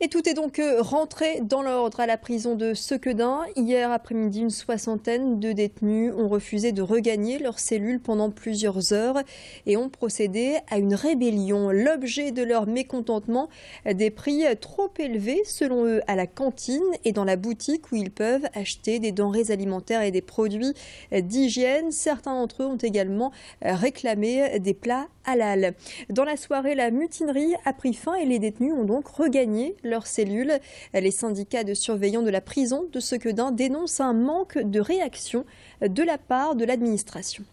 Et tout est donc rentré dans l'ordre à la prison de Sequedin. Hier après-midi, une soixantaine de détenus ont refusé de regagner leur cellule pendant plusieurs heures et ont procédé à une rébellion. L'objet de leur mécontentement, des prix trop élevés selon eux à la cantine et dans la boutique où ils peuvent acheter des denrées alimentaires et des produits d'hygiène. Certains d'entre eux ont également réclamé des plats halal. Dans la soirée, la mutinerie a pris fin et les détenus ont donc regagné leur cellule. Les syndicats de surveillants de la prison de Sequedin dénoncent un manque de réaction de la part de l'administration.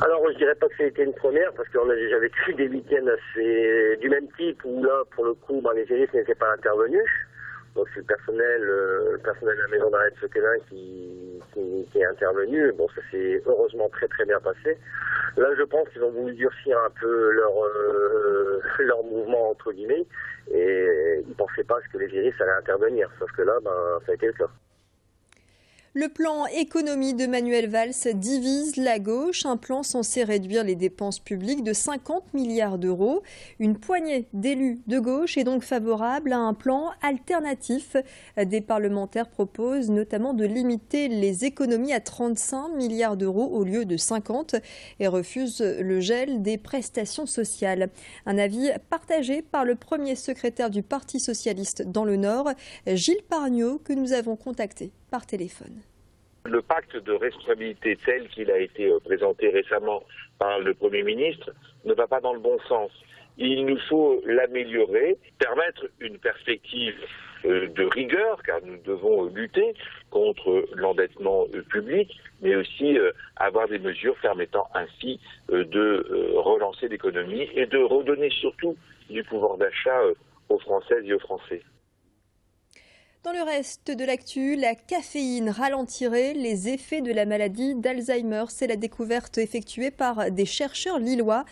Alors je dirais pas que c'était une première parce qu'on a déjà vécu des week-ends assez du même type où là pour le coup les juristes n'étaient pas intervenus. Donc c'est le personnel de la maison d'arrêt de Sequedin qui est intervenu. Bon, ça s'est heureusement très très bien passé. Là je pense qu'ils ont voulu durcir un peu leur mouvement entre guillemets et ils pensaient pas que les juristes allaient intervenir. Sauf que là ça a été le cas. Le plan économie de Manuel Valls divise la gauche, un plan censé réduire les dépenses publiques de 50 milliards d'euros. Une poignée d'élus de gauche est donc favorable à un plan alternatif. Des parlementaires proposent notamment de limiter les économies à 35 milliards d'euros au lieu de 50 et refusent le gel des prestations sociales. Un avis partagé par le premier secrétaire du Parti socialiste dans le Nord, Gilles Pargneaux, que nous avons contacté par téléphone. Le pacte de responsabilité tel qu'il a été présenté récemment par le Premier ministre ne va pas dans le bon sens. Il nous faut l'améliorer, permettre une perspective de rigueur, car nous devons lutter contre l'endettement public, mais aussi avoir des mesures permettant ainsi de relancer l'économie et de redonner surtout du pouvoir d'achat aux Françaises et aux Français. Dans le reste de l'actu, la caféine ralentirait les effets de la maladie d'Alzheimer. C'est la découverte effectuée par des chercheurs lillois.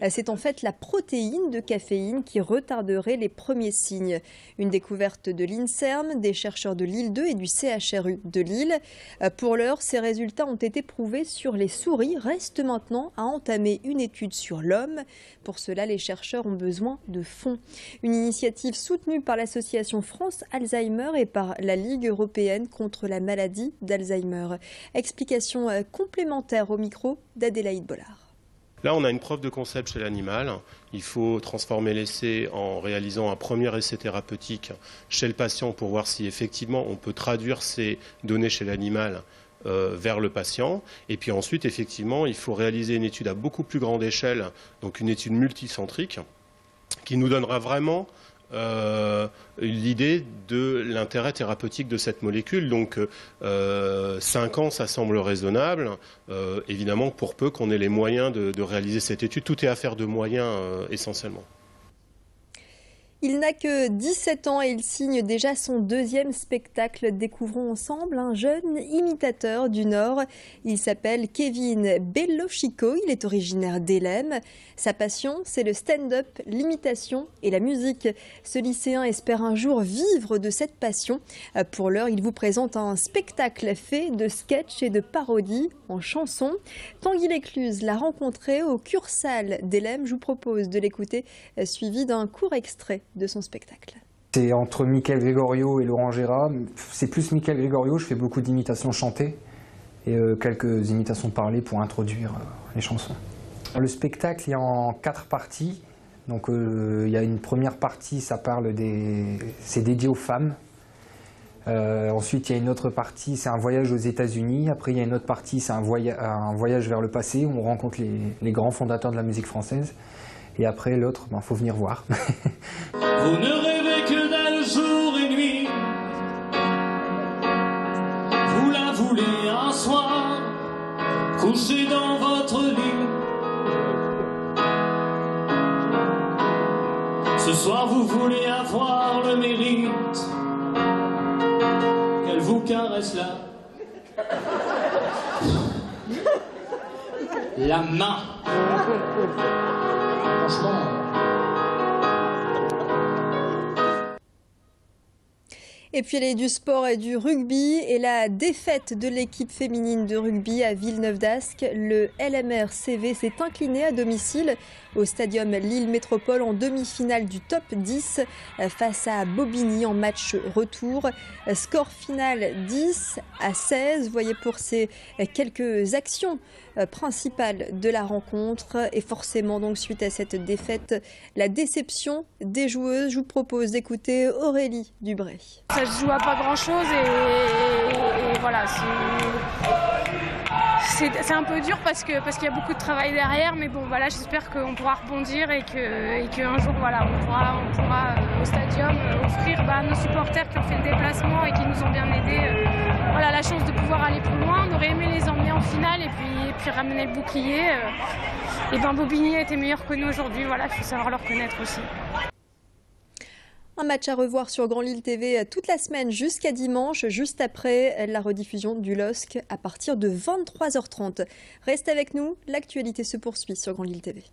C'est en fait la protéine de caféine qui retarderait les premiers signes. Une découverte de l'INSERM, des chercheurs de Lille 2 et du CHRU de Lille. Pour l'heure, ces résultats ont été prouvés sur les souris. Reste maintenant à entamer une étude sur l'homme. Pour cela, les chercheurs ont besoin de fonds. Une initiative soutenue par l'association France Alzheimer et par la Ligue européenne contre la maladie d'Alzheimer. Explication complémentaire au micro d'Adélaïde Bollard. Là, on a une preuve de concept chez l'animal. Il faut transformer l'essai en réalisant un premier essai thérapeutique chez le patient pour voir si effectivement on peut traduire ces données chez l'animal vers le patient. Et puis ensuite, effectivement, il faut réaliser une étude à beaucoup plus grande échelle, donc une étude multicentrique, qui nous donnera vraiment l'idée de l'intérêt thérapeutique de cette molécule. Donc 5 ans, ça semble raisonnable, évidemment pour peu qu'on ait les moyens de réaliser cette étude. Tout est affaire de moyens essentiellement. Il n'a que 17 ans et il signe déjà son deuxième spectacle. Découvrons ensemble un jeune imitateur du Nord. Il s'appelle Kevin Bellochico, il est originaire d'Helem. Sa passion, c'est le stand-up, l'imitation et la musique. Ce lycéen espère un jour vivre de cette passion. Pour l'heure, il vous présente un spectacle fait de sketchs et de parodies en chansons. Tanguy Lécluse l'a rencontré au Cursal d'Helem. Je vous propose de l'écouter, suivi d'un court extrait de son spectacle. C'est entre Michael Gregorio et Laurent Gérard. C'est plus Michael Gregorio, je fais beaucoup d'imitations chantées et quelques imitations parlées pour introduire les chansons. Le spectacle il est en 4 parties. Donc il y a une première partie, c'est dédié aux femmes. Ensuite il y a une autre partie, c'est un voyage aux États-Unis. Après il y a une autre partie, c'est un voyage vers le passé où on rencontre les grands fondateurs de la musique française. Et après l'autre, faut venir voir. Vous ne rêvez que d'elle jour et nuit. Vous la voulez un soir, couchée dans votre lit. Ce soir vous voulez avoir le mérite qu'elle vous caresse la main. Et puis les du sport et du rugby et la défaite de l'équipe féminine de rugby à Villeneuve-d'Ascq. Le LMR CV s'est incliné à domicile au stadium Lille Métropole en demi-finale du top 10 face à Bobigny en match retour. Score final 10-16. Voyez pour ces quelques actions principales de la rencontre. Et forcément donc suite à cette défaite, la déception des joueuses. Je vous propose d'écouter Aurélie Dubray. Ça se joue à pas grand chose et voilà, c'est un peu dur parce qu'il y a beaucoup de travail derrière, mais bon voilà, j'espère qu'on pourra rebondir et qu'un jour voilà, on pourra au stadium offrir à nos supporters qui ont fait le déplacement et qui nous ont bien aidés voilà, la chance de pouvoir aller plus loin. On aurait aimé les emmener en finale et puis ramener le bouclier. Et Bobigny a été meilleur que nous aujourd'hui, voilà, il faut savoir le reconnaître aussi. Un match à revoir sur Grand Lille TV toute la semaine jusqu'à dimanche, juste après la rediffusion du LOSC à partir de 23h30. Reste avec nous, l'actualité se poursuit sur Grand Lille TV.